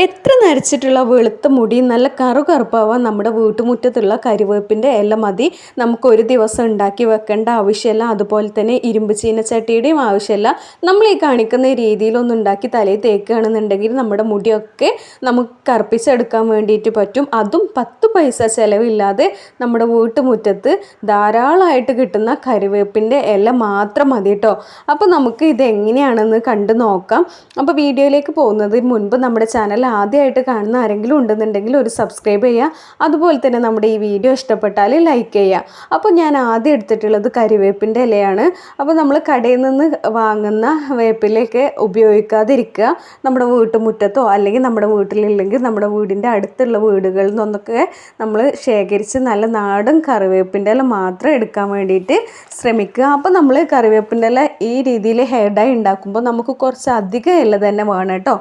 എത്ര നരച്ചിട്ടുള്ള വെളുത്ത മുടി നല്ല കറുകറുപ്പാവാൻ നമ്മുടെ വീട്ടുമുറ്റത്തുള്ള കരിവേപ്പിൻ്റെ ഇല മതി. നമുക്കൊരു ദിവസം ഉണ്ടാക്കി വെക്കേണ്ട ആവശ്യമില്ല. അതുപോലെ തന്നെ ഇരുമ്പ് ചീനച്ചട്ടിയുടെയും ആവശ്യമില്ല. നമ്മൾ ഈ കാണിക്കുന്ന രീതിയിലൊന്നും ഉണ്ടാക്കി തലയിൽ തേക്കുകയാണെന്നുണ്ടെങ്കിൽ നമ്മുടെ മുടിയൊക്കെ നമുക്ക് കറുപ്പിച്ചെടുക്കാൻ വേണ്ടിയിട്ട് പറ്റും. അതും 10 പൈസ ചിലവില്ലാതെ നമ്മുടെ വീട്ടുമുറ്റത്ത് ധാരാളമായിട്ട് കിട്ടുന്ന കരിവേപ്പിൻ്റെ ഇല മാത്രം മതി കേട്ടോ. അപ്പോൾ നമുക്ക് ഇതെങ്ങനെയാണെന്ന് കണ്ടു നോക്കാം. അപ്പോൾ വീഡിയോയിലേക്ക് പോകുന്നതിന് മുൻപ് നമ്മുടെ ചാനൽ ആദ്യമായിട്ട് കാണുന്ന ആരെങ്കിലും ഉണ്ടെന്നുണ്ടെങ്കിൽ ഒരു സബ്സ്ക്രൈബ് ചെയ്യുക. അതുപോലെ തന്നെ നമ്മുടെ ഈ വീഡിയോ ഇഷ്ടപ്പെട്ടാൽ ലൈക്ക് ചെയ്യുക. അപ്പോൾ ഞാൻ ആദ്യം എടുത്തിട്ടുള്ളത് കരിവേപ്പിൻ്റെ ഇലയാണ്. അപ്പോൾ നമ്മൾ കടയിൽ നിന്ന് വാങ്ങുന്ന വേപ്പിലയൊക്കെ ഉപയോഗിക്കാതിരിക്കുക. നമ്മുടെ വീട്ടുമുറ്റത്തോ അല്ലെങ്കിൽ നമ്മുടെ വീട്ടിലില്ലെങ്കിൽ നമ്മുടെ വീടിൻ്റെ അടുത്തുള്ള വീടുകളിൽ നിന്നൊക്കെ നമ്മൾ ശേഖരിച്ച് നല്ല നാടൻ കറിവേപ്പിൻ്റെ ഇല മാത്രം എടുക്കാൻ വേണ്ടിയിട്ട് ശ്രമിക്കുക. അപ്പോൾ നമ്മൾ കറിവേപ്പിൻ്റെ ഇല ഈ രീതിയിൽ ഹെയർ ഡൈ ഉണ്ടാക്കുമ്പോൾ നമുക്ക് കുറച്ച് അധികം ഇല തന്നെ വേണം കേട്ടോ.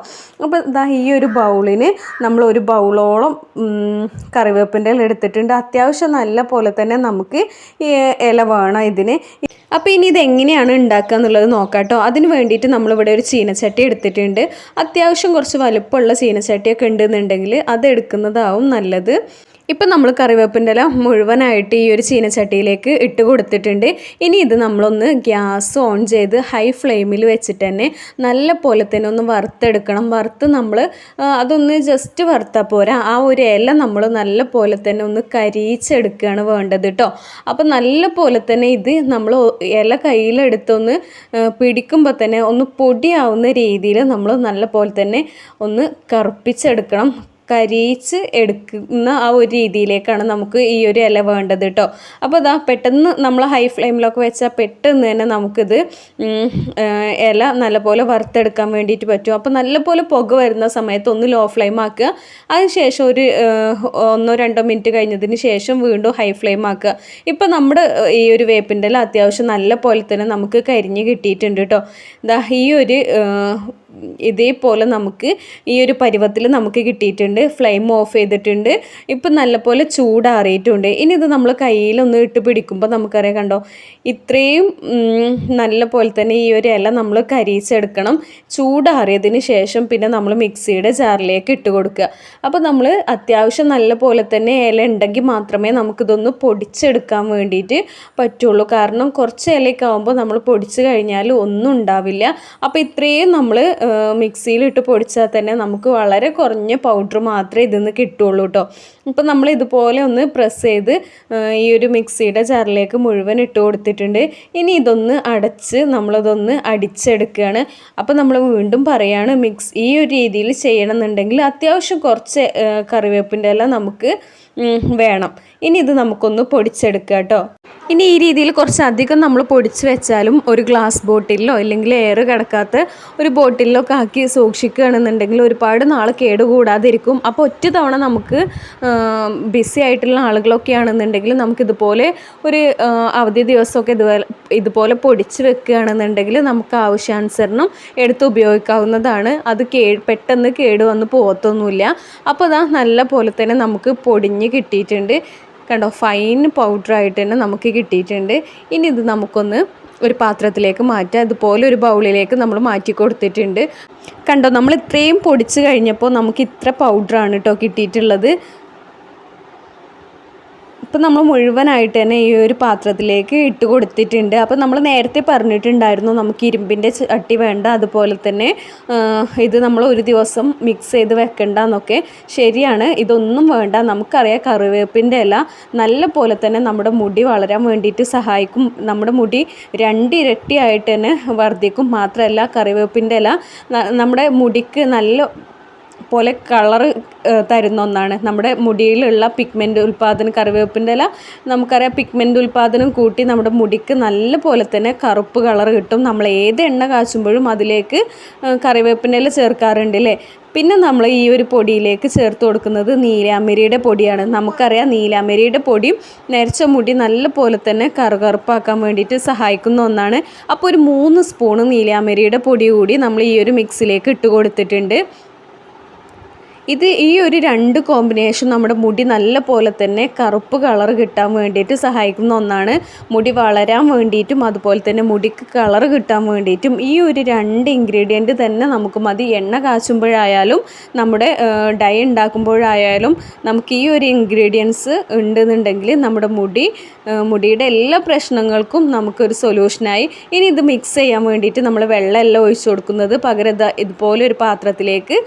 അപ്പോൾ ഈ ഒരു ബൗളിന് നമ്മൾ ഒരു ബൗളോളം കറിവേപ്പിൻ്റെ ഇല എടുത്തിട്ടുണ്ട്. അത്യാവശ്യം നല്ല പോലെ തന്നെ നമുക്ക് ഈ ഇല വേണം ഇതിന്. അപ്പോൾ ഇനി ഇതെങ്ങനെയാണ് ഉണ്ടാക്കുക എന്നുള്ളത് നോക്കാം കേട്ടോ. അതിന് വേണ്ടിയിട്ട് നമ്മളിവിടെ ഒരു ചീനച്ചട്ടി എടുത്തിട്ടുണ്ട്. അത്യാവശ്യം കുറച്ച് വലുപ്പമുള്ള ചീനച്ചട്ടിയൊക്കെ ഉണ്ടെന്നുണ്ടെങ്കിൽ അത് എടുക്കുന്നതാവും നല്ലത്. ഇപ്പം നമ്മൾ കറിവേപ്പിൻ്റെ ഇല മുഴുവനായിട്ട് ഈ ഒരു ചീനച്ചട്ടിയിലേക്ക് ഇട്ട് കൊടുത്തിട്ടുണ്ട്. ഇനി ഇത് നമ്മളൊന്ന് ഗ്യാസ് ഓൺ ചെയ്ത് ഹൈ ഫ്ലെയിമിൽ വെച്ചിട്ട് തന്നെ നല്ല പോലെ തന്നെ ഒന്ന് വറുത്തെടുക്കണം. വറുത്ത് നമ്മൾ അതൊന്ന് ജസ്റ്റ് വറുത്താൽ പോരാ, ആ ഒരു ഇല നമ്മൾ നല്ല പോലെ തന്നെ ഒന്ന് കരിയിച്ചെടുക്കുകയാണ് വേണ്ടത് കേട്ടോ. അപ്പോൾ നല്ല പോലെ തന്നെ ഇത് നമ്മൾ ഇല കയ്യിലെടുത്തൊന്ന് പിടിക്കുമ്പോൾ തന്നെ ഒന്ന് പൊടിയാവുന്ന രീതിയിൽ നമ്മൾ നല്ല പോലെ തന്നെ ഒന്ന് കറുപ്പിച്ചെടുക്കണം. കരിയിച്ച് എടുക്കുന്ന ആ ഒരു രീതിയിലേക്കാണ് നമുക്ക് ഈ ഒരു ഇല വേണ്ടത് കേട്ടോ. അപ്പോൾ ഇതാ പെട്ടെന്ന് നമ്മൾ ഹൈ ഫ്ലെയിമിലൊക്കെ വെച്ചാൽ പെട്ടെന്ന് തന്നെ നമുക്കിത് ഇല നല്ലപോലെ വറുത്തെടുക്കാൻ വേണ്ടിയിട്ട് പറ്റും. അപ്പോൾ നല്ലപോലെ പുക വരുന്ന സമയത്ത് ഒന്ന് ലോ ഫ്ലെയിം ആക്കുക. അതിനുശേഷം ഒരു 1-2 മിനിറ്റ് കഴിഞ്ഞതിന് ശേഷം വീണ്ടും ഹൈ ഫ്ലെയിം ആക്കുക. ഇപ്പോൾ നമ്മുടെ ഈ ഒരു വേപ്പിൻ്റെ ഇല അത്യാവശ്യം നല്ല പോലെ തന്നെ നമുക്ക് കരിഞ്ഞ് കിട്ടിയിട്ടുണ്ട് കേട്ടോ. ഇതാ ഈ ഒരു ഇതേപോലെ നമുക്ക് ഈ ഒരു പരുവത്തിൽ നമുക്ക് കിട്ടിയിട്ടുണ്ട്. ഫ്ലെയിം ഓഫ് ചെയ്തിട്ടുണ്ട്. ഇപ്പം നല്ലപോലെ ചൂടാറിയിട്ടുണ്ട്. ഇനി ഇത് നമ്മൾ കയ്യിലൊന്ന് ഇട്ട് പിടിക്കുമ്പോൾ നമുക്കറിയാം, കണ്ടോ, ഇത്രയും നല്ല പോലെ തന്നെ ഈ ഒരു ഇല നമ്മൾ കരിയിച്ചെടുക്കണം. ചൂടാറിയതിന് ശേഷം പിന്നെ നമ്മൾ മിക്സിയുടെ ജാറിലേക്ക് ഇട്ട് കൊടുക്കുക. അപ്പോൾ നമ്മൾ അത്യാവശ്യം നല്ല പോലെ തന്നെ ഇല ഉണ്ടെങ്കിൽ മാത്രമേ നമുക്കിതൊന്ന് പൊടിച്ചെടുക്കാൻ വേണ്ടിയിട്ട് പറ്റുള്ളൂ. കാരണം കുറച്ച് ഇലയൊക്കെ ആകുമ്പോൾ നമ്മൾ പൊടിച്ച് കഴിഞ്ഞാൽ ഒന്നും ഉണ്ടാവില്ല. അപ്പോൾ ഇത്രയും നമ്മൾ മിക്സിയിലിട്ട് പൊടിച്ചാൽ തന്നെ നമുക്ക് വളരെ കുറഞ്ഞ പൗഡർ മാത്രമേ ഇതിൽ നിന്ന് കിട്ടുള്ളൂ കേട്ടോ. ഇപ്പം നമ്മൾ ഇതുപോലെ ഒന്ന് പ്രസ് ചെയ്ത് ഈ ഒരു മിക്സിയുടെ ജാറിലേക്ക് മുഴുവൻ ഇട്ട് കൊടുത്തിട്ടുണ്ട്. ഇനി ഇതൊന്ന് അടച്ച് നമ്മളതൊന്ന് അടിച്ചെടുക്കുകയാണ്. അപ്പോൾ നമ്മൾ വീണ്ടും പറയാണ്, ഈ ഒരു രീതിയിൽ ചെയ്യണമെന്നുണ്ടെങ്കിൽ അത്യാവശ്യം കുറച്ച് കറിവേപ്പിൻ്റെ ഇല നമുക്ക് വേണം. ഇനി ഇത് നമുക്കൊന്ന് പൊടിച്ചെടുക്കുക കേട്ടോ. ഇനി ഈ രീതിയിൽ കുറച്ചധികം നമ്മൾ പൊടിച്ച് വെച്ചാലും ഒരു ഗ്ലാസ് ബോട്ടിലോ അല്ലെങ്കിൽ എയർ കിടക്കാത്ത ഒരു ബോട്ടിലോ ഒക്കെ ആക്കി സൂക്ഷിക്കുകയാണെന്നുണ്ടെങ്കിൽ ഒരുപാട് നാൾ കേടുകൂടാതിരിക്കും. അപ്പോൾ ഒറ്റ തവണ നമുക്ക് ബിസി ആയിട്ടുള്ള ആളുകളൊക്കെ ആണെന്നുണ്ടെങ്കിൽ നമുക്കിതുപോലെ ഒരു അവധി ദിവസമൊക്കെ ഇതുപോലെ പൊടിച്ച് വെക്കുകയാണെന്നുണ്ടെങ്കിൽ നമുക്ക് ആവശ്യാനുസരണം എടുത്ത് ഉപയോഗിക്കാവുന്നതാണ്. അത് പെട്ടെന്ന് കേടുവന്ന് പോകത്തൊന്നുമില്ല. അപ്പോൾ അതാ നല്ല പോലെ തന്നെ നമുക്ക് പൊടിഞ്ഞ് കിട്ടിയിട്ടുണ്ട്. കണ്ടോ, ഫൈൻ പൗഡറായിട്ട് തന്നെ നമുക്ക് കിട്ടിയിട്ടുണ്ട്. ഇനി ഇത് നമുക്കൊന്ന് ഒരു പാത്രത്തിലേക്ക് മാറ്റാം. ഇതുപോലെ ഒരു ബൗളിലേക്ക് നമ്മൾ മാറ്റി കൊടുത്തിട്ടുണ്ട്. കണ്ടോ, നമ്മൾ ഇത്രയും പൊടിച്ച് കഴിഞ്ഞപ്പോൾ നമുക്ക് ഇത്ര പൗഡറാണ് കേട്ടോ കിട്ടിയിട്ടുള്ളത്. ഇപ്പം നമ്മൾ മുഴുവനായിട്ട് തന്നെ ഈ ഒരു പാത്രത്തിലേക്ക് ഇട്ട് കൊടുത്തിട്ടുണ്ട്. അപ്പോൾ നമ്മൾ നേരത്തെ പറഞ്ഞിട്ടുണ്ടായിരുന്നു നമുക്ക് ഇരുമ്പിൻ്റെ ചട്ടി വേണ്ട, അതുപോലെ തന്നെ ഇത് നമ്മൾ ഒരു ദിവസം മിക്സ് ചെയ്ത് വെക്കണ്ട എന്നൊക്കെ. ശരിയാണ്, ഇതൊന്നും വേണ്ട. നമുക്കറിയാം കറിവേപ്പിൻ്റെ ഇല നല്ല പോലെ തന്നെ നമ്മുടെ മുടി വളരാൻ വേണ്ടിയിട്ട് സഹായിക്കും. നമ്മുടെ മുടി 2 ഇരട്ടിയായിട്ട് തന്നെ വർദ്ധിക്കും. മാത്രമല്ല കറിവേപ്പിൻ്റെ ഇല നമ്മുടെ മുടിക്ക് നല്ല പോലെ കളറ് തരുന്ന ഒന്നാണ്. നമ്മുടെ മുടിയിലുള്ള പിഗ്മെൻ്റ് ഉൽപ്പാദനം കറിവേപ്പിൻ്റെ ഇല നമുക്കറിയാം പിഗ്മെൻ്റ് ഉൽപ്പാദനം കൂട്ടി നമ്മുടെ മുടിക്ക് നല്ല പോലെ തന്നെ കറുപ്പ് കളർ കിട്ടും. നമ്മൾ ഏത് എണ്ണ കാച്ചുമ്പോഴും അതിലേക്ക് കറിവേപ്പിൻ്റെ ഇല ചേർക്കാറുണ്ട് അല്ലേ. പിന്നെ നമ്മൾ ഈ ഒരു പൊടിയിലേക്ക് ചേർത്ത് കൊടുക്കുന്നത് നീലാമ്പരിയുടെ പൊടിയാണ്. നമുക്കറിയാം നീലാമ്പരിയുടെ പൊടിയും നരച്ച മുടി നല്ല പോലെ തന്നെ കറുകറുപ്പാക്കാൻ വേണ്ടിയിട്ട് സഹായിക്കുന്ന ഒന്നാണ്. അപ്പോൾ ഒരു 3 സ്പൂണ് നീലാമ്പരിയുടെ പൊടി കൂടി നമ്മൾ ഈ ഒരു മിക്സിലേക്ക് ഇട്ട് കൊടുത്തിട്ടുണ്ട്. ഈ ഒരു രണ്ട് കോമ്പിനേഷൻ നമ്മുടെ മുടി നല്ല പോലെ തന്നെ കറുപ്പ് കളർ കിട്ടാൻ വേണ്ടിയിട്ട് സഹായിക്കുന്ന ഒന്നാണ്. മുടി വളരാൻ വേണ്ടിയിട്ടും അതുപോലെ തന്നെ മുടിക്ക് കളർ കിട്ടാൻ വേണ്ടിയിട്ടും ഈ ഒരു രണ്ട് ഇൻഗ്രീഡിയൻറ്റ് തന്നെ നമുക്ക് മതി. എണ്ണ കാച്ചുമ്പോഴായാലും നമ്മുടെ ഡൈ ഉണ്ടാക്കുമ്പോഴായാലും നമുക്ക് ഈ ഒരു ഇൻഗ്രീഡിയൻസ് ഉണ്ടെന്നുണ്ടെങ്കിൽ നമ്മുടെ മുടിയുടെ എല്ലാ പ്രശ്നങ്ങൾക്കും നമുക്കൊരു സൊല്യൂഷനായി. ഇനി ഇത് മിക്സ് ചെയ്യാൻ വേണ്ടിയിട്ട് നമ്മൾ വെള്ളമെല്ലാം ഒഴിച്ചു കൊടുക്കുന്നത് പകരം ഇതുപോലെ ഒരു പാത്രത്തിലേക്ക്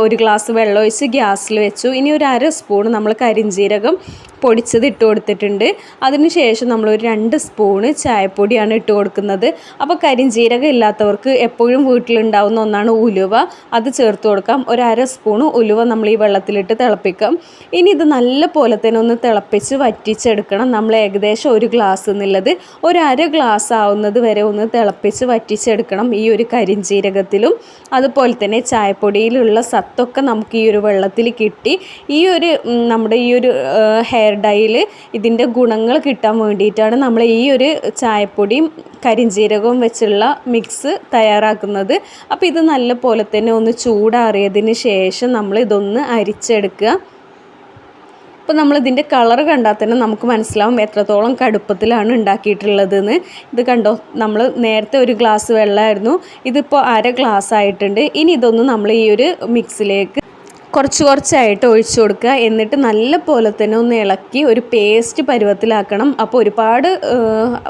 ഒരു ഗ്ലാസ് വെള്ളം ഒഴിച്ച് ഗ്യാസിൽ വെച്ചു. ഇനി ഒരു 1/2 സ്പൂൺ നമ്മൾ കരിഞ്ജീരകം പൊടിച്ചത് ഇട്ട് കൊടുത്തിട്ടുണ്ട്. അതിനുശേഷം നമ്മളൊരു 2 സ്പൂണ് ചായപ്പൊടിയാണ് ഇട്ട് കൊടുക്കുന്നത്. അപ്പോൾ കരിഞ്ജീരകം ഇല്ലാത്തവർക്ക് എപ്പോഴും വീട്ടിലുണ്ടാവുന്ന ഒന്നാണ് ഉലുവ, അത് ചേർത്ത് കൊടുക്കാം. ഒരു 1/2 സ്പൂണ് ഉലുവ നമ്മൾ ഈ വെള്ളത്തിലിട്ട് തിളപ്പിക്കാം. ഇനി ഇത് നല്ല പോലെ തന്നെ ഒന്ന് തിളപ്പിച്ച് വറ്റിച്ചെടുക്കണം. നമ്മൾ ഏകദേശം ഒരു ഗ്ലാസ് എന്നുള്ളത് ഒരു 1/2 ഗ്ലാസ് ആവുന്നത് വരെ ഒന്ന് തിളപ്പിച്ച് വറ്റിച്ചെടുക്കണം. ഈ ഒരു കരിഞ്ജീരകത്തിലും അതുപോലെ തന്നെ ചായപ്പൊടിയിലുള്ള സത്തൊക്കെ നമുക്ക് ഈ ഒരു വെള്ളത്തിൽ കിട്ടി. നമ്മുടെ ഈ ഒരു ഹെയർ ഡൈയിൽ ഇതിൻ്റെ ഗുണങ്ങൾ കിട്ടാൻ വേണ്ടിയിട്ടാണ് നമ്മൾ ഈ ഒരു ചായപ്പൊടിയും കരിഞ്ജീരകവും വെച്ചുള്ള മിക്സ് തയ്യാറാക്കുന്നത്. അപ്പോൾ ഇത് നല്ല പോലെ തന്നെ ഒന്ന് ചൂടാറിയതിന് ശേഷം നമ്മൾ ഇതൊന്ന് അരിച്ചെടുക്കുക. അപ്പോൾ നമ്മളിതിൻ്റെ കളർ കണ്ടാൽ തന്നെ നമുക്ക് മനസ്സിലാവും എത്രത്തോളം കടുപ്പത്തിലാണ് ഉണ്ടാക്കിയിട്ടുള്ളതെന്ന്. ഇത് കണ്ടോ, നമ്മൾ നേരത്തെ ഒരു ഗ്ലാസ് വെള്ളമായിരുന്നു, ഇതിപ്പോൾ 1/2 ഗ്ലാസ് ആയിട്ടുണ്ട്. ഇനി ഇതൊന്ന് നമ്മൾ ഈ ഒരു മിക്സിലേക്ക് കുറച്ചായിട്ട് ഒഴിച്ചു കൊടുക്കുക. എന്നിട്ട് നല്ല പോലെ തന്നെ ഒന്ന് ഇളക്കി ഒരു പേസ്റ്റ് പരുവത്തിലാക്കണം. അപ്പോൾ ഒരുപാട്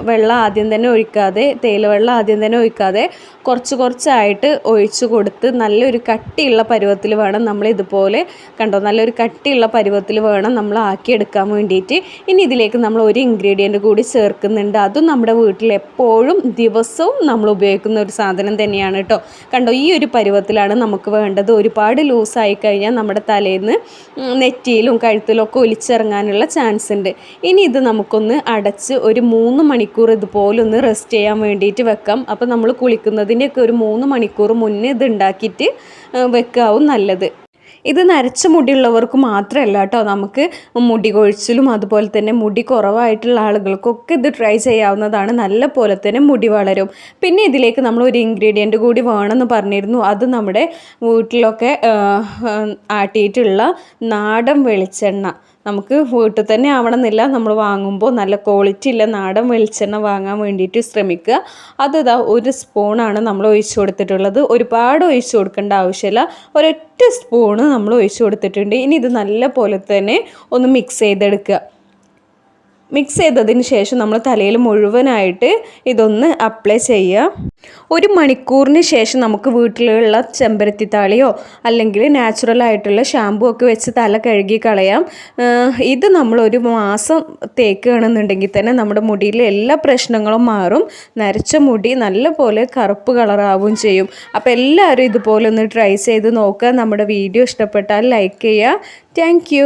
വെള്ളം ആദ്യം തന്നെ ഒഴിക്കാതെ, തേയില വെള്ളം ആദ്യം തന്നെ ഒഴിക്കാതെ കുറച്ചായിട്ട് ഒഴിച്ചു കൊടുത്ത് നല്ലൊരു കട്ടിയുള്ള പരുവത്തിൽ വേണം നമ്മൾ ഇതുപോലെ കണ്ടോ, നല്ലൊരു കട്ടിയുള്ള പരുവത്തിൽ വേണം നമ്മൾ ആക്കിയെടുക്കാൻ വേണ്ടിയിട്ട്. ഇനി ഇതിലേക്ക് നമ്മൾ ഒരു ഇൻഗ്രീഡിയൻറ്റ് കൂടി ചേർക്കുന്നുണ്ട്. അതും നമ്മുടെ വീട്ടിൽ എപ്പോഴും ദിവസവും നമ്മൾ ഉപയോഗിക്കുന്ന ഒരു സാധനം തന്നെയാണ് കേട്ടോ. കണ്ടോ, ഈ ഒരു പരുവത്തിലാണ് നമുക്ക് വേണ്ടത്. ഒരുപാട് ലൂസായി കഴിഞ്ഞാൽ നമ്മുടെ തലേന്ന് നെറ്റിയിലും കഴുത്തിലും ഒക്കെ ഒലിച്ചിറങ്ങാനുള്ള ചാൻസ് ഉണ്ട്. ഇനി ഇത് നമുക്കൊന്ന് അടച്ച് ഒരു 3 മണിക്കൂർ ഇതുപോലെ ഒന്ന് റെസ്റ്റ് ചെയ്യാൻ വേണ്ടിയിട്ട് വെക്കാം. അപ്പോൾ നമ്മൾ കുളിക്കുന്നതിൻ്റെയൊക്കെ ഒരു 3 മണിക്കൂർ മുന്നേ ഇത് ഉണ്ടാക്കിയിട്ട് വെക്കാവും നല്ലത്. ഇത് നരച്ച മുടിയുള്ളവർക്ക് മാത്രമല്ല കേട്ടോ, നമുക്ക് മുടി കൊഴിച്ചിലും അതുപോലെ തന്നെ മുടി കുറവായിട്ടുള്ള ആളുകൾക്കൊക്കെ ഇത് ട്രൈ ചെയ്യാവുന്നതാണ്. നല്ല പോലെ തന്നെ മുടി വളരും. പിന്നെ ഇതിലേക്ക് നമ്മൾ ഒരു ഇൻഗ്രീഡിയൻറ്റ് കൂടി വേണമെന്ന് പറഞ്ഞിരുന്നു. അത് നമ്മുടെ വീട്ടിലൊക്കെ ആട്ടിയിട്ടുള്ള നാടൻ വെളിച്ചെണ്ണ. നമുക്ക് വീട്ടിൽ തന്നെ ആവണമെന്നില്ല, നമ്മൾ വാങ്ങുമ്പോൾ നല്ല ക്വാളിറ്റി ഉള്ള നാടൻ വെളിച്ചെണ്ണ വാങ്ങാൻ വേണ്ടിയിട്ട് ശ്രമിക്കുക. അതിതാ 1 സ്പൂണാണ് നമ്മൾ ഒഴിച്ചു കൊടുത്തിട്ടുള്ളത്. ഒരുപാട് ഒഴിച്ചു കൊടുക്കേണ്ട ആവശ്യമില്ല, ഒരൊറ്റ സ്പൂണ് നമ്മൾ ഒഴിച്ചു കൊടുത്തിട്ടുണ്ട്. ഇനി ഇത് നല്ല പോലെ തന്നെ ഒന്ന് മിക്സ് ചെയ്തെടുക്കുക. മിക്സ് ചെയ്തതിന് ശേഷം നമ്മൾ തലയിൽ മുഴുവനായിട്ട് ഇതൊന്ന് അപ്ലൈ ചെയ്യുക. 1 മണിക്കൂറിന് ശേഷം നമുക്ക് വീട്ടിലുള്ള ചെമ്പരത്തിത്താളിയോ അല്ലെങ്കിൽ നാച്ചുറൽ ആയിട്ടുള്ള ഷാമ്പൂ ഒക്കെ വെച്ച് തല കഴുകി കളയാം. ഇത് നമ്മൾ 1 മാസം തേക്കുകയാണെന്നുണ്ടെങ്കിൽ തന്നെ നമ്മുടെ മുടിയിലെ എല്ലാ പ്രശ്നങ്ങളും മാറും. നരച്ച മുടി നല്ല പോലെ കറുപ്പ് കളറാവുകയും ചെയ്യും. അപ്പോൾ എല്ലാവരും ഇതുപോലെ ഒന്ന് ട്രൈ ചെയ്ത് നോക്കുക. നമ്മുടെ വീഡിയോ ഇഷ്ടപ്പെട്ടാൽ ലൈക്ക് ചെയ്യുക. താങ്ക്